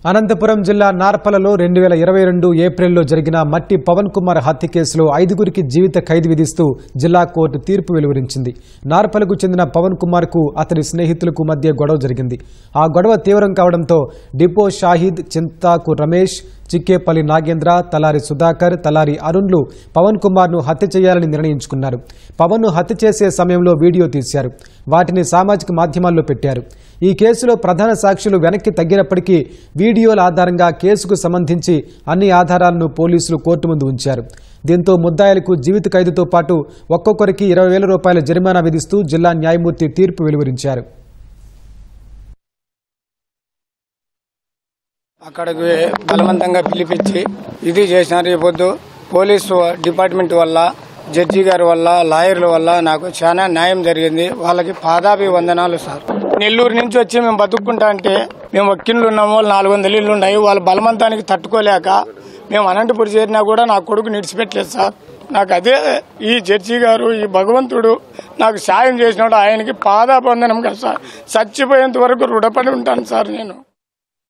అనంతపురం జిల్లా నార్పలలో 2022 ఏప్రిల్లో జరిగిన మట్టి పవన్ కుమార్ హత్య కేసులో 5గురికి జీవిత ఖైదు విధిస్తూ జిల్లా కోర్టు తీర్పు వెలువరించింది. నార్పలకు చెందిన పవన్ కుమార్ కు అతని స్నేహితులకు మధ్య గొడవ జరిగింది. ఆ గొడవ తీవ్రం కావడంతో డిపో షాహిద్, చింతాకు రమేష్, చిక్కేపల్లి నాగేంద్ర, తలారి సుధాకర్, తలారి అరుణ్లు పవన్ కుమార్ ను హత్య చేయాలని నిర్ణయించుకున్నారు. పవన్ ను హత్య చేసే సమయంలో వీడియో తీశారు. వాటిని సామాజిక మాధ్యమాల్లో పెట్టారు. ఈ కేసులో ప్రధాన సాక్షులు వెనక్కి తగ్గినప్పటికీ వీడియోల ఆధారంగా కేసుకు సంబంధించి అన్ని ఆధారాలను పోలీసులు కోర్టు ముందు ఉంచారు. దీంతో ముద్దాయిలకు జీవిత ఖైదుతో పాటు ఒక్కొక్కరికి 20,000 రూపాయల జరిమానా విధిస్తూ జిల్లా న్యాయమూర్తి తీర్పు వెలువరించారు. అక్కడికి బలవంతంగా పిలిపించి ఇది చేసినారు. ఈ పొద్దు పోలీసు డిపార్ట్మెంట్ వల్ల, జడ్జి గారి వల్ల, లాయర్ల వల్ల నాకు చాలా న్యాయం జరిగింది. వాళ్ళకి పాదాభివందనాలు సార్. నెల్లూరు నుంచి వచ్చి మేము బతుక్కుంటా అంటే మేము ఒక్కిళ్ళు ఉన్నాము, వాళ్ళు 400 ఇళ్ళు ఉన్నాయి. వాళ్ళ బలవంతానికి తట్టుకోలేక మేము అనంతపురం చేరినా కూడా నా కొడుకు నిడిచిపెట్టలేదు సార్. నాకు అదే ఈ జడ్జి గారు, ఈ భగవంతుడు నాకు సాయం చేసినాడు. ఆయనకి పాదాభివందనం కదా సార్. చచ్చిపోయేంత వరకు రుణపడి ఉంటాను సార్ నేను.